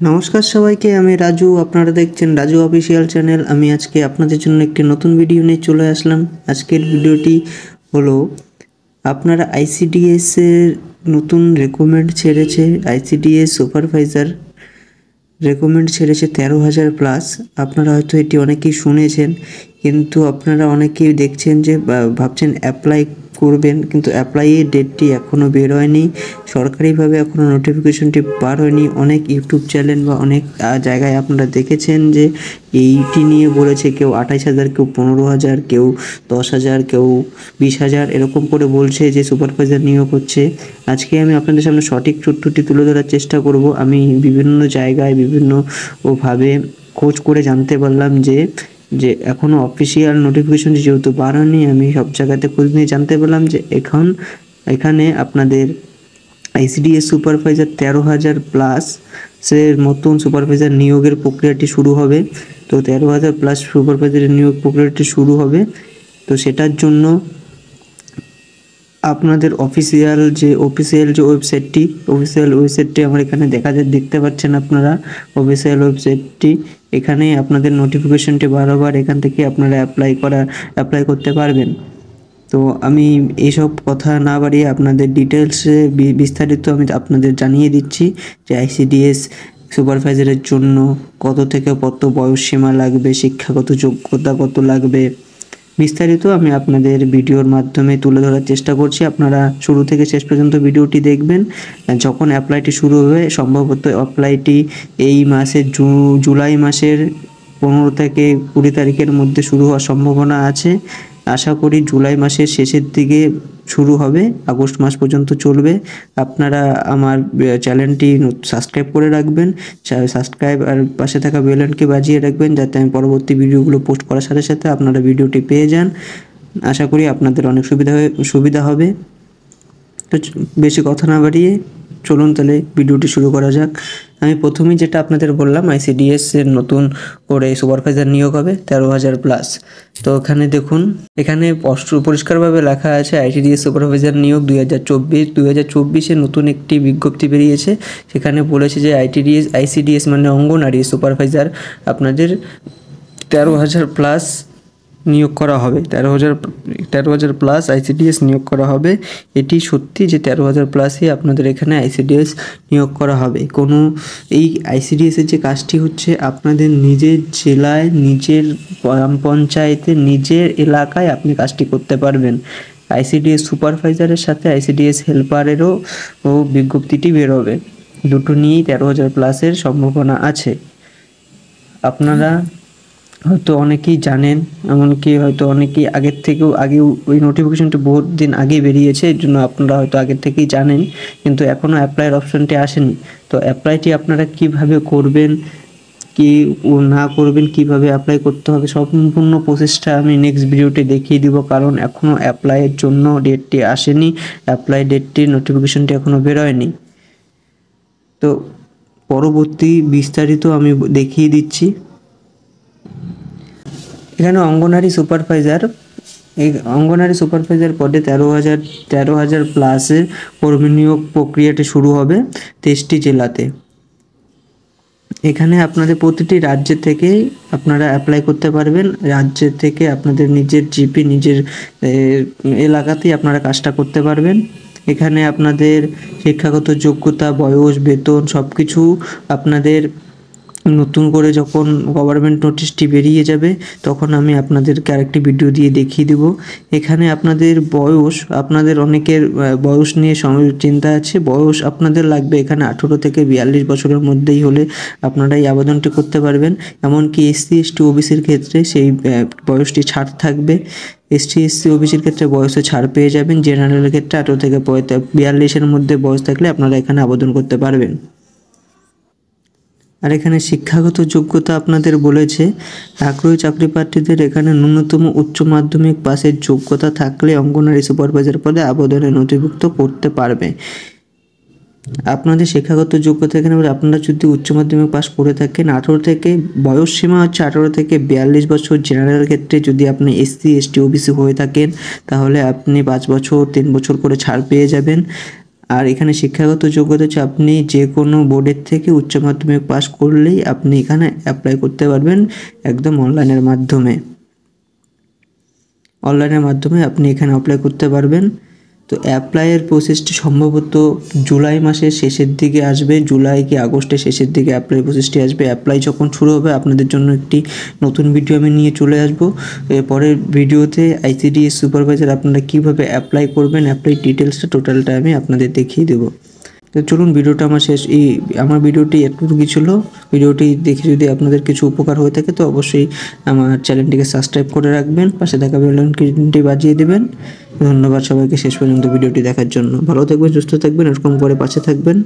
নমস্কার সবাইকে, আমি রাজু। আপনারা দেখছেন রাজু অফিসিয়াল চ্যানেল। আমি আজকে আপনাদের জন্য একটি নতুন ভিডিও নিয়ে চলে আসলাম। আজকের ভিডিওটি হলো, আপনারা আইসিডিএস এর নতুন রেকমেন্ড ছেড়েছে। আইসিডিএস সুপারভাইজার রেকমেন্ড ছেড়েছে 13,000 প্লাস। আপনারা হয়তো এটি অনেকেই শুনেছেন, কিন্তু আপনারা অনেকেই দেখছেন যে ভাবছেন অ্যাপ্লাই করবেন, কিন্তু অ্যাপ্লাইয়ের ডেটটি এখনও বের হয়নি। সরকারিভাবে এখনও নোটিফিকেশনটি বার হয়নি। অনেক ইউটিউব চ্যানেল বা অনেক জায়গায় আপনারা দেখেছেন যে এইটি নিয়ে বলেছে, কেউ 28,000, কেউ 15,000, কেউ 10,000, কেউ 20,000, এরকম করে বলছে যে সুপারভাইজার নিয়োগ হচ্ছে। আজকে আমি আপনাদের সামনে সঠিক তথ্যটি তুলে ধরার চেষ্টা করব। আমি বিভিন্ন জায়গায় বিভিন্নভাবে খোঁজ করে জানতে পারলাম যে এখনও অফিসিয়াল নোটিফিকেশন যেহেতু বার হয়নি, আমি সব জায়গাতে খোঁজ নিয়ে জানতে পারলাম যে এখানে আপনাদের আইসিডিএস সুপারভাইজার 13,000 প্লাস এর মতন সুপারভাইজার নিয়োগের প্রক্রিয়াটি শুরু হবে। তো 13,000 প্লাস সুপারভাইজারের নিয়োগ প্রক্রিয়াটি শুরু হবে। তো সেটার জন্য আপনাদের অফিসিয়াল যে ওয়েবসাইটটি আমার এখানে দেখতে পাচ্ছেন আপনারা। অফিসিয়াল ওয়েবসাইটটি, এখানে আপনাদের নোটিফিকেশনটি বারবার এখান থেকে আপনারা অ্যাপ্লাই করতে পারবেন। তো আমি এইসব কথা না বাড়িয়ে আপনাদের ডিটেলসে বিস্তারিত আমি আপনাদের জানিয়ে দিচ্ছি যে আইসিডিএস সুপারভাইজারের জন্য কত থেকে কত বয়সসীমা লাগবে, শিক্ষাগত যোগ্যতা কত লাগবে, বিস্তারিত আমি আপনাদের ভিডিওর মাধ্যমে তুলে ধরার চেষ্টা করছি। আপনারা শুরু থেকে শেষ পর্যন্ত ভিডিওটি দেখবেন। যখন অ্যাপ্লাইটি শুরু হবে, সম্ভবত অ্যাপ্লাইটি এই মাসের জুলাই মাসের 15 থেকে 20 তারিখের মধ্যে শুরু হওয়ার সম্ভাবনা আছে। আশা করি জুলাই মাসের শেষের দিকে শুরু হবে, আগস্ট মাস পর্যন্ত চলবে। আপনারা আমার চ্যানেলটি সাবস্ক্রাইব করে রাখবেন। সাবস্ক্রাইব আর পাশে থাকা বেল আইকনটি বাজিয়ে রাখবেন, যাতে আমি পরবর্তী ভিডিওগুলো পোস্ট করার সাথে সাথে আপনারা ভিডিওটি পেয়ে যান। আশা করি আপনাদের অনেক সুবিধা হবে। তো বেশি কথা না বাড়িয়ে চলুন তাহলে ভিডিওটি শুরু করা যাক। আমি প্রথমেই যেটা আপনাদের বললাম, আইসিডিএস এর নতুন করে সুপারভাইজার নিয়োগ হবে 13,000 প্লাস। তো এখানে দেখুন, এখানে পরিষ্কারভাবে লেখা আছে আইসিডিএস সুপারভাইজার নিয়োগ 2024 নতুন একটি বিজ্ঞপ্তি বেরিয়েছে। সেখানে বলেছে যে আইসিডিএস মানে অঙ্গনারী সুপারভাইজার আপনাদের 13,000 প্লাস নিয়োগ করা হবে। 13,000 প্লাস আইসিডিএস নিয়োগ করা হবে। এটি সত্যি যে 13,000 প্লাসই আপনাদের এখানে আইসিডিএস নিয়োগ করা হবে। এই আইসিডিএসের যে কাজটি হচ্ছে, আপনাদের নিজের জেলায়, নিজের গ্রাম পঞ্চায়েতে, নিজের এলাকায় আপনি কাজটি করতে পারবেন। আইসিডিএস সুপারভাইজারের সাথে আইসিডিএস হেল্পারেরও বিজ্ঞপ্তিটি বেরোবে। দুটো নিয়েই 13,000 প্লাসের সম্ভাবনা আছে। আপনারা হয়তো অনেকেই জানেন, এমনকি হয়তো অনেকেই আগে ওই নোটিফিকেশনটি বহুত দিন আগে বেরিয়েছে, এর জন্য আপনারা হয়তো আগের থেকেই জানেন, কিন্তু এখনও অ্যাপ্লাইয়ের অপশনটি আসেনি। তো অ্যাপ্লাইটি আপনারা কিভাবে করবেন, কি না করবেন, কিভাবে অ্যাপ্লাই করতে হবে, সম্পূর্ণ প্রসেসটা আমি নেক্সট ভিডিওতে দেখিয়ে দিব। কারণ এখনও অ্যাপ্লাইয়ের জন্য ডেটটি আসেনি, অ্যাপ্লাই ডেটটির নোটিফিকেশনটি এখনও বেরোয়নি। তো পরবর্তী বিস্তারিত আমি দেখিয়ে দিচ্ছি। এখানে অঙ্গনারী সুপারভাইজার পদে 13,000 প্লাসের কর্মী নিয়োগ প্রক্রিয়াটি শুরু হবে 23টি জেলাতে। এখানে আপনাদের প্রতিটি রাজ্যের থেকে আপনারা অ্যাপ্লাই করতে পারবেন। রাজ্যের থেকে আপনাদের নিজের জিপি, নিজের এলাকাতেই আপনারা কাজটা করতে পারবেন। এখানে আপনাদের শিক্ষাগত যোগ্যতা, বয়স, বেতন সব কিছু আপনাদের নতুন করে যখন গভর্নমেন্ট নোটিশটি বেরিয়ে যাবে, তখন আমি আপনাদেরকে আরেকটি ভিডিও দিয়ে দেখিয়ে দেব। এখানে আপনাদের বয়স, আপনাদের অনেকের বয়স নিয়ে চিন্তা আছে। বয়স আপনাদের লাগবে এখানে 18 থেকে 42 বছরের মধ্যেই হলে আপনারা এই আবেদনটি করতে পারবেন। এমনকি এসসি, এসটি, ওবিসির ক্ষেত্রে সেই বয়সটি ছাড় থাকবে। এসটি, এসসি, ওবিসির ক্ষেত্রে বয়সে ছাড় পেয়ে যাবেন। জেনারেলের ক্ষেত্রে 18 থেকে 42-এর মধ্যে বয়স থাকলে আপনারা এখানে আবেদন করতে পারবেন। আর এখানে শিক্ষাগত যোগ্যতা আপনাদের বলেছে, আগ্রহী চাকরি প্রার্থীদের এখানে ন্যূনতম উচ্চ মাধ্যমিক পাসের যোগ্যতা থাকলে অঙ্গনারী সুপারভাইজার পদে আবেদনে নথিভুক্ত করতে পারবে। আপনাদের শিক্ষাগত যোগ্যতা এখানে আপনারা যদি উচ্চ মাধ্যমিক পাস করে থাকেন, 18 থেকে বয়স সীমা হচ্ছে 18 থেকে 42 বছর। জেনারেল ক্ষেত্রে যদি আপনি এসসি, এসটি, ওবিসি হয়ে থাকেন, তাহলে আপনি 5 বছর 3 বছর করে ছাড় পেয়ে যাবেন। আর এখানে শিক্ষাগত যোগ্যতা হচ্ছে আপনি যে কোনো বোর্ডের থেকে উচ্চ মাধ্যমিক পাস করলেই আপনি এখানে অ্যাপ্লাই করতে পারবেন একদম অনলাইনের মাধ্যমে। আপনি এখানে অ্যাপ্লাই করতে পারবেন। তো অ্যাপ্লাইয়ের প্রসেসটি সম্ভবত জুলাই মাসের শেষের দিকে আসবে, জুলাই কি আগস্টের শেষের দিকে অ্যাপ্লাই প্রসেসটি আসবে। অ্যাপ্লাই যখন শুরু হবে আপনাদের জন্য একটি নতুন ভিডিও আমি নিয়ে চলে আসবো। পরের ভিডিওতে আইসিডিএস সুপারভাইজার আপনারা কীভাবে অ্যাপ্লাই করবেন, অ্যাপ্লাই ডিটেলসটা টোটালটা আমি আপনাদের দেখিয়ে দেবো। তো চলুন ভিডিওটা আমার ভিডিওটি এতটুকুই ছিল। ভিডিওটি দেখে যদি আপনাদের কিছু উপকার হয়ে থাকে তো অবশ্যই আমার চ্যানেলটিকে সাবস্ক্রাইব করে রাখবেন, পাশে থাকা বেল আইকনটি বাজিয়ে দেবেন। ধন্যবাদ সবাইকে শেষ পর্যন্ত ভিডিওটি দেখার জন্য। ভালো থাকবেন, সুস্থ থাকবেন, এরকম করে পাশে থাকবেন।